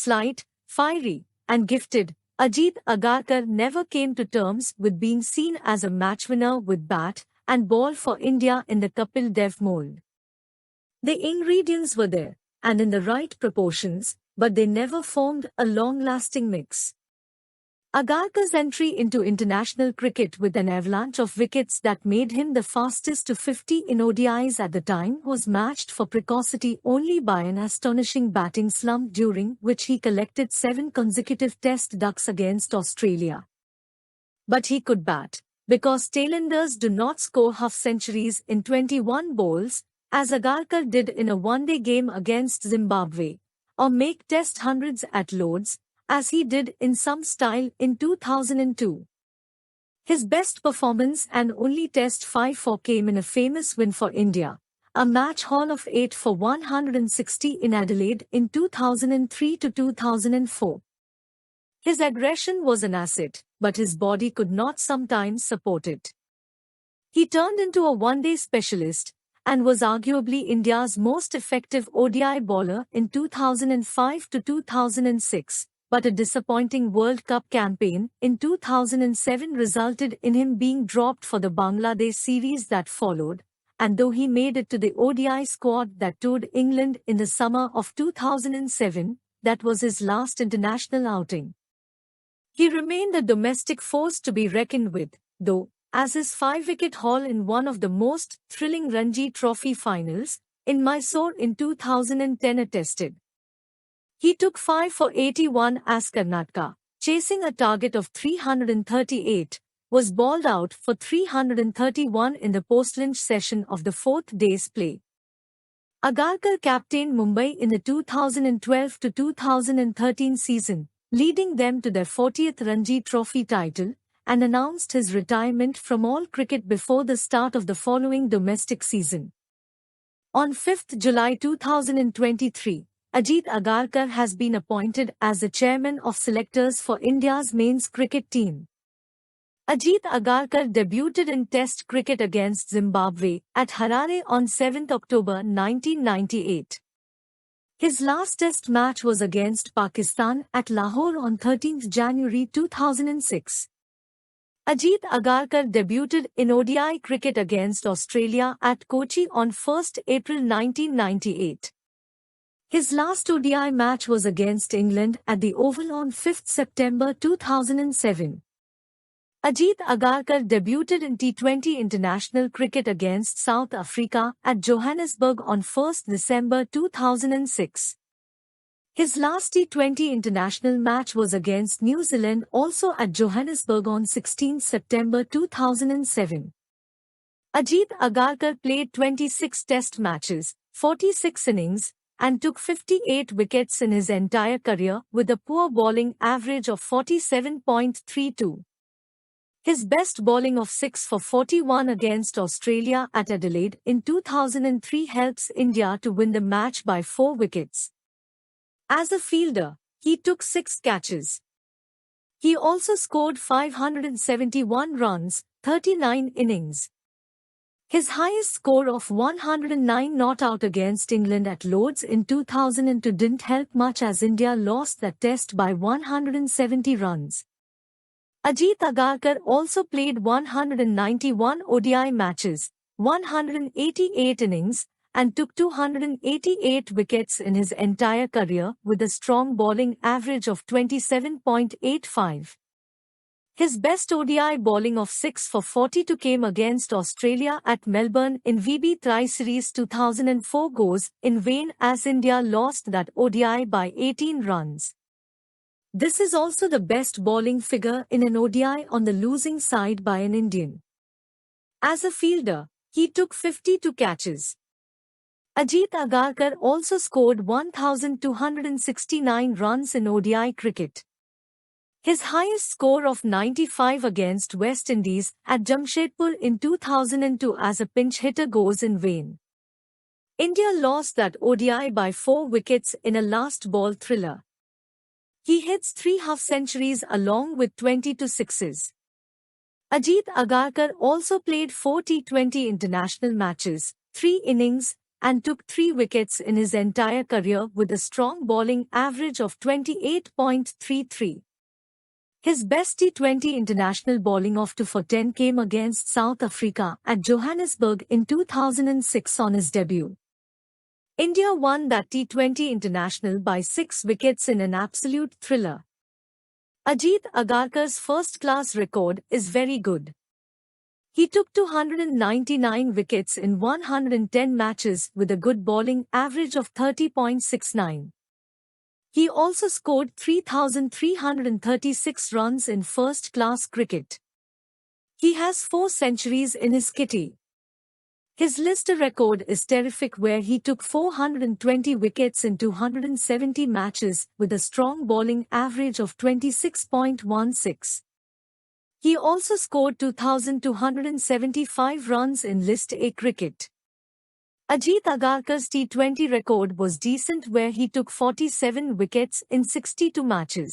slight, fiery, and gifted, Ajit Agarkar never came to terms with being seen as a match winner with bat and ball for India in the Kapil Dev mold. The ingredients were there, and in the right proportions, but they never formed a long-lasting mix. Agarkar's entry into international cricket with an avalanche of wickets that made him the fastest to 50 in ODIs at the time was matched for precocity only by an astonishing batting slump during which he collected 7 consecutive test ducks against Australia. But he could bat, because tailenders do not score half-centuries in 21 balls, as Agarkar did in a one-day game against Zimbabwe, or make test hundreds at Lord's, as he did in some style in 2002. His best performance and only Test 5-4 came in a famous win for India, a match haul of 8 for 160 in Adelaide in 2003-2004. His aggression was an asset, but his body could not sometimes support it. He turned into a one-day specialist, and was arguably India's most effective ODI bowler in 2005-2006. But a disappointing World Cup campaign in 2007 resulted in him being dropped for the Bangladesh series that followed, and though he made it to the ODI squad that toured England in the summer of 2007, that was his last international outing. He remained a domestic force to be reckoned with, though, as his 5-wicket haul in one of the most thrilling Ranji Trophy finals, in Mysore in 2010 attested. He took 5 for 81 as Karnataka, chasing a target of 338, was bowled out for 331 in the post-lunch session of the fourth day's play. Agarkar captained Mumbai in the 2012-2013 season, leading them to their 40th Ranji Trophy title, and announced his retirement from all cricket before the start of the following domestic season. On 5th July 2023, Ajit Agarkar has been appointed as the chairman of selectors for India's men's cricket team. Ajit Agarkar debuted in Test cricket against Zimbabwe at Harare on 7 October 1998. His last Test match was against Pakistan at Lahore on 13 January 2006. Ajit Agarkar debuted in ODI cricket against Australia at Kochi on 1 April 1998. His last ODI match was against England at the Oval on 5 September 2007. Ajit Agarkar debuted in T20 international cricket against South Africa at Johannesburg on 1 December 2006. His last T20 international match was against New Zealand also at Johannesburg on 16 September 2007. Ajit Agarkar played 26 Test matches, 46 innings, and took 58 wickets in his entire career with a poor bowling average of 47.32. His best bowling of 6 for 41 against Australia at Adelaide in 2003 helps India to win the match by 4 wickets. As a fielder, he took 6 catches. He also scored 571 runs, 39 innings. His highest score of 109 not out against England at Lord's in 2002 didn't help much as India lost that test by 170 runs. Ajit Agarkar also played 191 ODI matches, 188 innings, and took 288 wickets in his entire career with a strong bowling average of 27.85. His best ODI bowling of 6 for 42 came against Australia at Melbourne in VB Tri-Series 2004 goes in vain as India lost that ODI by 18 runs. This is also the best bowling figure in an ODI on the losing side by an Indian. As a fielder, he took 52 catches. Ajit Agarkar also scored 1,269 runs in ODI cricket. His highest score of 95 against West Indies at Jamshedpur in 2002 as a pinch hitter goes in vain. India lost that ODI by 4 wickets in a last ball thriller. He hits 3 half-centuries along with 22 sixes. Ajit Agarkar also played 4 T20 international matches, 3 innings, and took 3 wickets in his entire career with a strong bowling average of 28.33. His best T20 international bowling of 2 for 10 came against South Africa at Johannesburg in 2006 on his debut. India won that T20 international by 6 wickets in an absolute thriller. Ajit Agarkar's first-class record is very good. He took 299 wickets in 110 matches with a good bowling average of 30.69. He also scored 3,336 runs in first-class cricket. He has 4 centuries in his kitty. His Lister record is terrific, where he took 420 wickets in 270 matches with a strong bowling average of 26.16. He also scored 2,275 runs in List A cricket. Ajit Agarkar's T20 record was decent, where he took 47 wickets in 62 matches.